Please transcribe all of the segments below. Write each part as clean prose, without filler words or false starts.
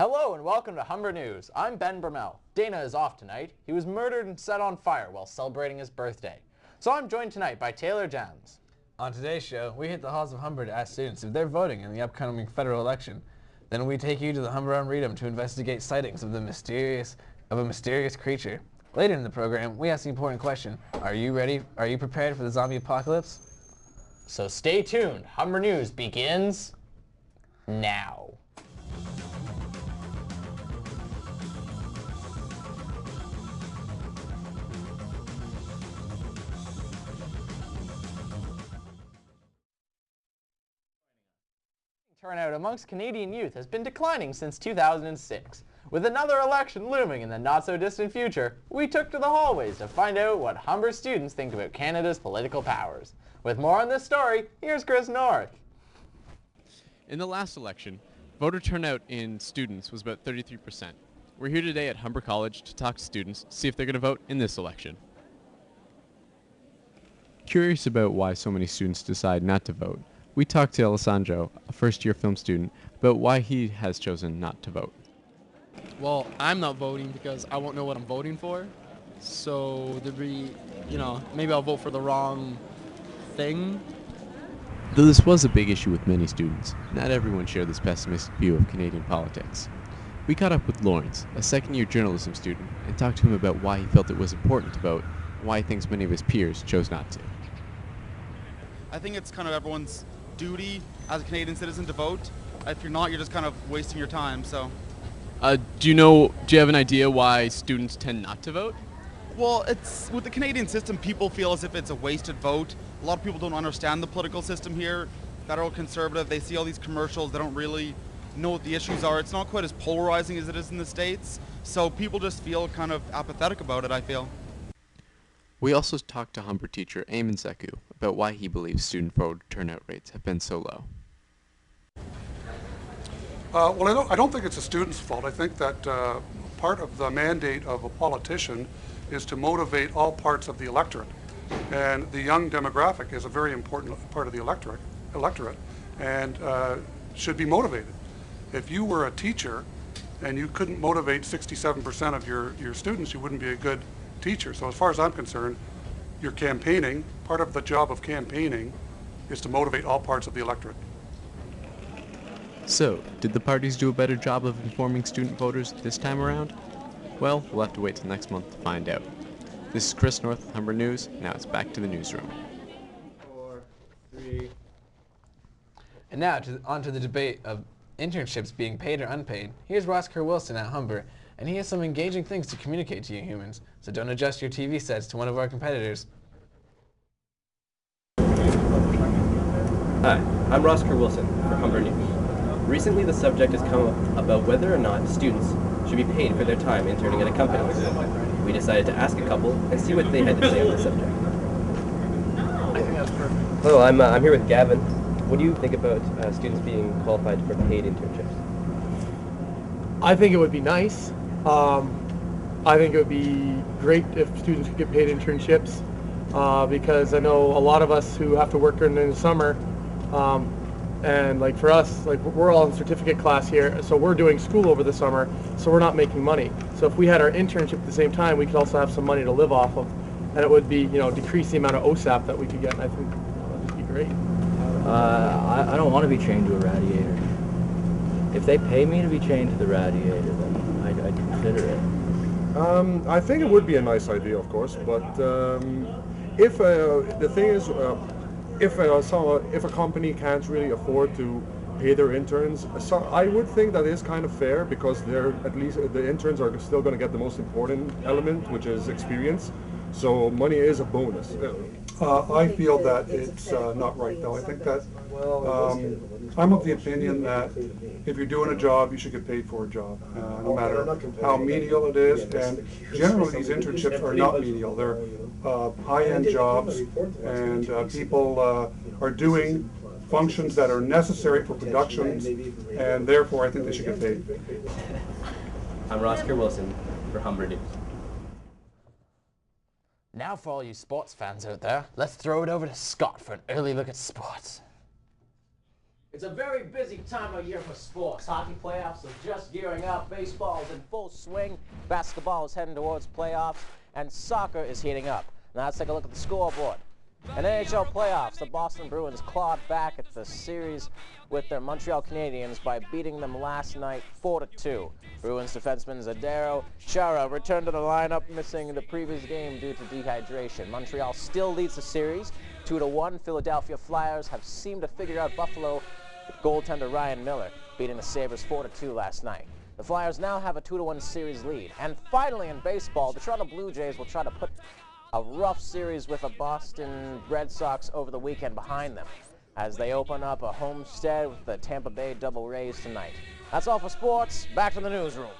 Hello and welcome to Humber News. I'm Ben Brummel. Dana is off tonight. He was murdered and set on fire while celebrating his birthday. So I'm joined tonight by Taylor Jams. On today's show, we hit the halls of Humber to ask students if they're voting in the upcoming federal election. Then we take you to the Humber Arboretum to investigate sightings of a mysterious creature. Later in the program, we ask the important question, are you ready? Are you prepared for the zombie apocalypse? So stay tuned. Humber News begins now. Turnout amongst Canadian youth has been declining since 2006. With another election looming in the not-so-distant future, we took to the hallways to find out what Humber students think about Canada's political powers. With more on this story, here's Chris North. In the last election, voter turnout in students was about 33%. We're here today at Humber College to talk to students, see if they're going to vote in this election. Curious about why so many students decide not to vote, we talked to Alessandro, a first-year film student, about why he has chosen not to vote. Well, I'm not voting because I won't know what I'm voting for. So there'd be, maybe I'll vote for the wrong thing. Though this was a big issue with many students, not everyone shared this pessimistic view of Canadian politics. We caught up with Lawrence, a second-year journalism student, and talked to him about why he felt it was important to vote and why he thinks many of his peers chose not to. I think it's kind of everyone's duty as a Canadian citizen to vote. If you're not, you're just kind of wasting your time. So, do you have an idea why students tend not to vote? well, it's with the Canadian system, people feel as if it's a wasted vote. A lot of people don't understand the political system here. Federal conservative, they see all these commercials, they don't really know what the issues are. It's not quite as polarizing as it is in the States. So people just feel kind of apathetic about it, I feel. We also talked to Humber teacher Eamon Zeku about why he believes student voter turnout rates have been so low. Well, I don't think it's a student's fault. I think that part of the mandate of a politician is to motivate all parts of the electorate. And the young demographic is a very important part of the electorate and should be motivated. If you were a teacher and you couldn't motivate 67% of your students, you wouldn't be a good teacher. So as far as I'm concerned, you're campaigning. Part of the job of campaigning is to motivate all parts of the electorate. So, did the parties do a better job of informing student voters this time around? Well, we'll have to wait till next month to find out. This is Chris North with Humber News. Now it's back to the newsroom. 4, 3. And now on to the debate of internships being paid or unpaid. Here's Ross Kerr-Wilson at Humber, and he has some engaging things to communicate to you humans, so don't adjust your TV sets to one of our competitors. Hi, I'm Ross Kerr-Wilson for Humber News. Recently the subject has come up about whether or not students should be paid for their time interning at a company. We decided to ask a couple and see what they had to say on the subject. I think that's perfect. Hello, I'm here with Gavin. What do you think about students being qualified for paid internships? I think it would be nice. I think it would be great if students could get paid internships because I know a lot of us who have to work during the summer, and like for us, like we're all in certificate class here, so we're doing school over the summer, so we're not making money. So if we had our internship at the same time, we could also have some money to live off of, and it would be, decrease the amount of OSAP that we could get, and I think that would be great. I don't want to be chained to a radiator. If they pay me to be chained to the radiator, then I'd consider it. I think it would be a nice idea, of course, but if the thing is, if a company can't really afford to pay their interns, so I would think that is kind of fair because they're at least the interns are still going to get the most important element, which is experience. So money is a bonus. I feel that it's not right, though. I think that I'm of the opinion that if you're doing a job, you should get paid for a job, no matter how menial it is. And generally, these internships are not menial. They're high-end jobs, and people are doing functions that are necessary for productions, and therefore I think they should get paid. I'm Ross Kerr-Wilson for Humber News. Now for all you sports fans out there, let's throw it over to Scott for an early look at sports. It's a very busy time of year for sports. Hockey playoffs are just gearing up. Baseball is in full swing. Basketball is heading towards playoffs. And soccer is heating up. Now let's take a look at the scoreboard. In NHL playoffs, the Boston Bruins clawed back at the series with their Montreal Canadiens by beating them last night 4-2. Bruins defenseman Zdeno Chara returned to the lineup, missing the previous game due to dehydration. Montreal still leads the series 2-1. Philadelphia Flyers have seemed to figure out Buffalo with goaltender Ryan Miller beating the Sabres 4-2 last night. The Flyers now have a 2-1 series lead. And finally in baseball, the Toronto Blue Jays will try to put a rough series with the Boston Red Sox over the weekend behind them as they open up a homestead with the Tampa Bay Devil Rays tonight. That's all for sports. Back to the newsroom.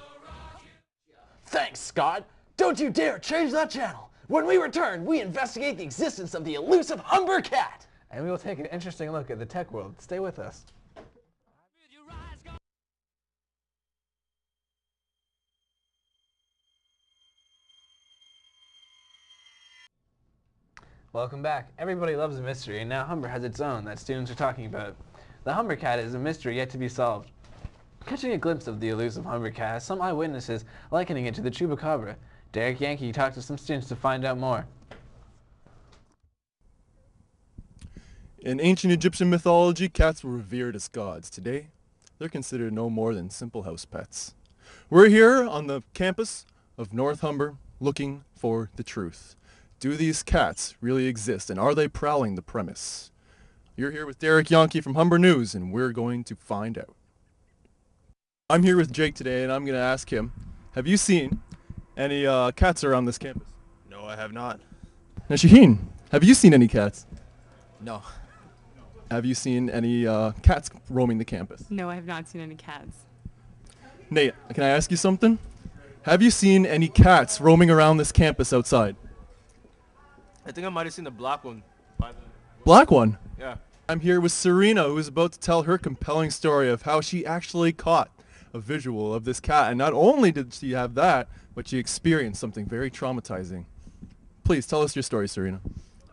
Thanks, Scott. Don't you dare change that channel. When we return, we investigate the existence of the elusive Humber cat. And we will take an interesting look at the tech world. Stay with us. Welcome back. Everybody loves a mystery, and now Humber has its own that students are talking about. The Humber cat is a mystery yet to be solved. Catching a glimpse of the elusive Humber cat has some eyewitnesses likening it to the Chupacabra. Derek Yankee talked to some students to find out more. In ancient Egyptian mythology, cats were revered as gods. Today, they're considered no more than simple house pets. We're here on the campus of North Humber looking for the truth. Do these cats really exist, and are they prowling the premise? You're here with Derek Yankee from Humber News, and we're going to find out. I'm here with Jake today, and I'm going to ask him, have you seen any cats around this campus? No, I have not. Now, Shaheen, have you seen any cats? No. Have you seen any cats roaming the campus? No, I have not seen any cats. Nate, can I ask you something? Have you seen any cats roaming around this campus outside? I think I might have seen the black one. Black one? Yeah. I'm here with Serena, who is about to tell her compelling story of how she actually caught a visual of this cat. And not only did she have that, but she experienced something very traumatizing. Please tell us your story, Serena.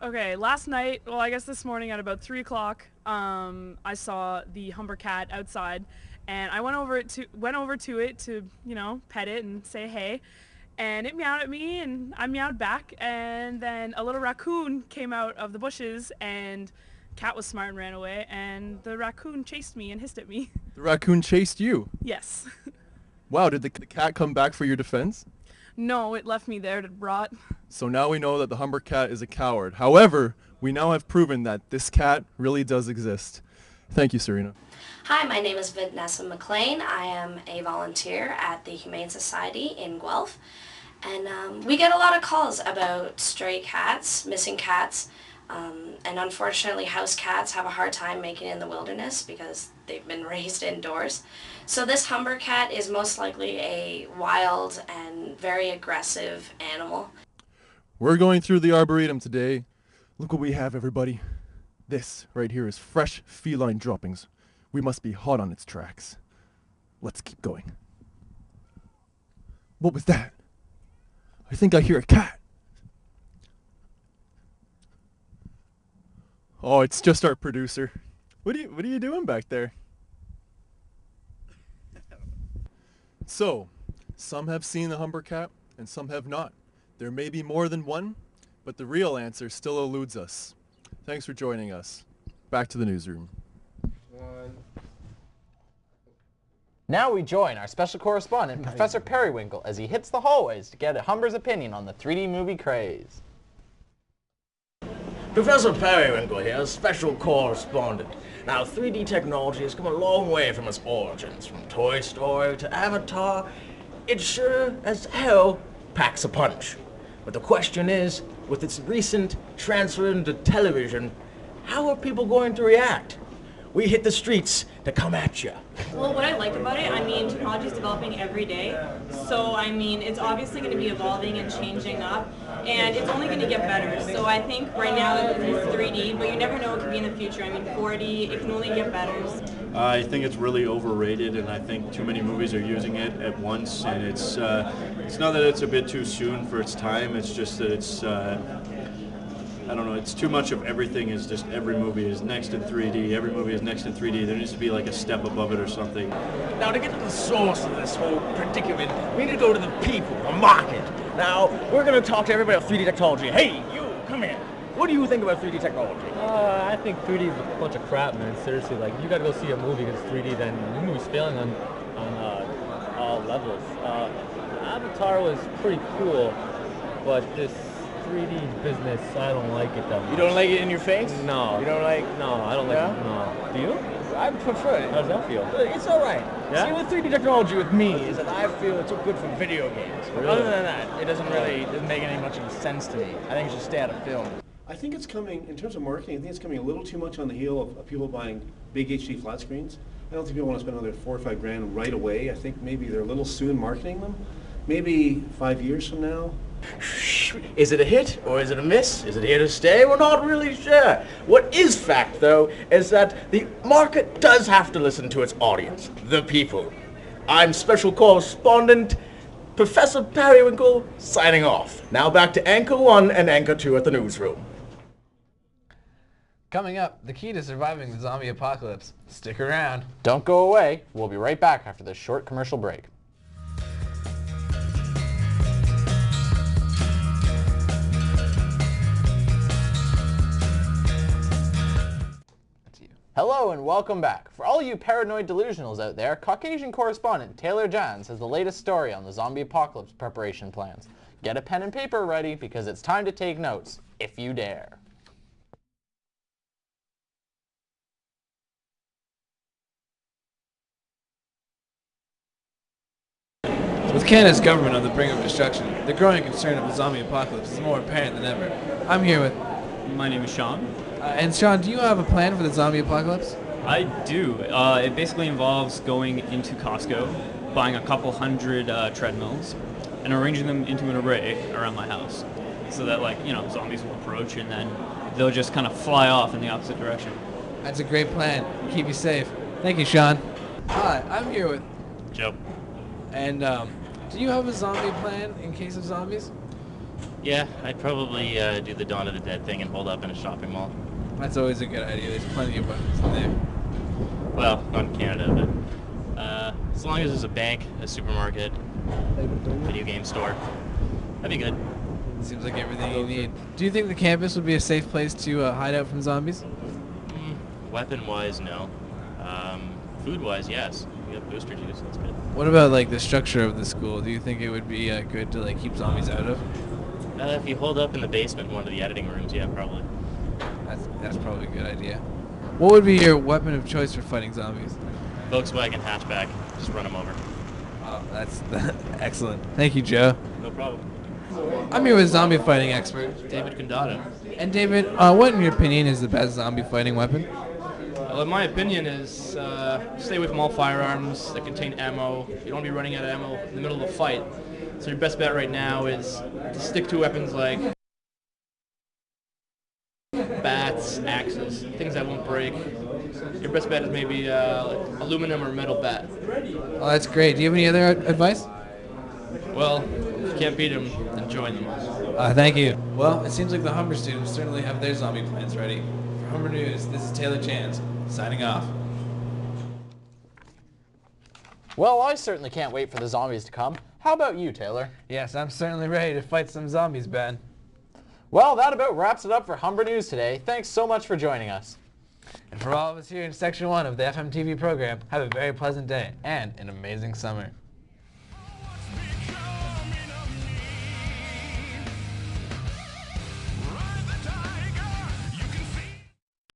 Okay, last night, well, I guess this morning at about 3 o'clock, I saw the Humber cat outside, and I went over to it to, you know, pet it and say hey. And it meowed at me, and I meowed back, and then a little raccoon came out of the bushes, and cat was smart and ran away, and the raccoon chased me and hissed at me. The raccoon chased you? Yes. Wow, did the cat come back for your defense? No, it left me there to rot. So now we know that the Humber cat is a coward. However, we now have proven that this cat really does exist. Thank you, Serena. Hi, my name is Vanessa McLean. I am a volunteer at the Humane Society in Guelph. And we get a lot of calls about stray cats, missing cats, and unfortunately house cats have a hard time making it in the wilderness because they've been raised indoors. So this Humber cat is most likely a wild and very aggressive animal. We're going through the Arboretum today. Look what we have, everybody. This right here is fresh feline droppings. We must be hot on its tracks. Let's keep going. What was that? I think I hear a cat. Oh, it's just our producer. What are you doing back there? So, some have seen the Humber cat and some have not. There may be more than one, but the real answer still eludes us. Thanks for joining us. Back to the newsroom. Now we join our special correspondent, Professor Periwinkle, as he hits the hallways to get Humber's opinion on the 3D movie craze. Professor Periwinkle here, special correspondent. Now, 3D technology has come a long way from its origins. From Toy Story to Avatar, it sure as hell packs a punch. But the question is, with its recent transfer into television, how are people going to react? We hit the streets to come at you. Well, what I like about it, I mean, technology is developing every day. So, I mean, it's obviously going to be evolving and changing up, and it's only going to get better. So I think right now it's 3D, but you never know what could be in the future. I mean, 4D, it can only get better. I think it's really overrated, and I think too many movies are using it at once, and it's not that it's a bit too soon for its time, it's just that it's I don't know, it's too much of everything is just every movie is next in 3D, every movie is next in 3D. There needs to be like a step above it or something. Now, to get to the source of this whole predicament, we need to go to the people, the market. Now, we're going to talk to everybody about 3D technology. Hey, you, come here. What do you think about 3D technology? I think 3D is a bunch of crap, man. Seriously, like, you gotta go see a movie that's 3D, then the movie's failing on all levels. Avatar was pretty cool, but this 3D business, I don't like it that much. You don't like it in your face? No. You don't like? No, I don't like it. No. Do you? I prefer it. How does that feel? It's all right. Yeah? See, with 3D technology with me is that I feel it's good for video games. But Really? other than that, it doesn't make any much of a sense to me. I think it should stay out of film. I think it's coming, in terms of marketing, I think it's coming a little too much on the heel of people buying big HD flat screens. I don't think people want to spend another $4 or $5 grand right away. I think maybe they're a little soon marketing them. Maybe 5 years from now. Is it a hit or is it a miss? Is it here to stay? We're not really sure. What is fact, though, is that the market does have to listen to its audience, the people. I'm special correspondent Professor Periwinkle signing off. Now back to Anchor 1 and Anchor 2 at the newsroom. Coming up, the key to surviving the zombie apocalypse. Stick around. Don't go away. We'll be right back after this short commercial break. Hello and welcome back. For all you paranoid delusionals out there, Caucasian correspondent Taylor Jans has the latest story on the zombie apocalypse preparation plans. Get a pen and paper ready because it's time to take notes, if you dare. With Canada's government on the brink of destruction, the growing concern of the zombie apocalypse is more apparent than ever. I'm here with... My name is Sean. And Sean, do you have a plan for the zombie apocalypse? I do. It basically involves going into Costco, buying a couple hundred treadmills, and arranging them into an array around my house, so that, like, you know, zombies will approach and then they'll just kind of fly off in the opposite direction. That's a great plan. Keep you safe. Thank you, Sean. Hi, I'm here with... Joe. And, do you have a zombie plan in case of zombies? Yeah, I'd probably do the Dawn of the Dead thing and hold up in a shopping mall. That's always a good idea. There's plenty of weapons in there. Well, not in Canada, but as long as there's a bank, a supermarket, video game store, that'd be good. Seems like everything you need. Do you think the campus would be a safe place to hide out from zombies? Weapon-wise, no. Food-wise, yes. We have booster juice, that's good. What about, like, the structure of the school? Do you think it would be good to, like, keep zombies out of? If you hold up in the basement in one of the editing rooms, yeah, probably. That's probably a good idea. What would be your weapon of choice for fighting zombies? Volkswagen hatchback. Just run them over. Oh, that's excellent. Thank you, Joe. No problem. I'm here with zombie fighting expert David Condado. And David, what in your opinion is the best zombie fighting weapon? Well, in my opinion is stay away from all firearms that contain ammo. You don't want to be running out of ammo in the middle of a fight. So your best bet right now is to stick to weapons like bats, axes, things that won't break. Your best bet is maybe like aluminum or metal bat. Oh, that's great. Do you have any other advice? Well, if you can't beat them, then join them. Thank you. Well, it seems like the Humber students certainly have their zombie plans ready. For Humber News, this is Taylor Jans, signing off. Well, I certainly can't wait for the zombies to come. How about you, Taylor? Yes, I'm certainly ready to fight some zombies, Ben. Well, that about wraps it up for Humber News today. Thanks so much for joining us. And for all of us here in Section 1 of the FMTV program, have a very pleasant day and an amazing summer.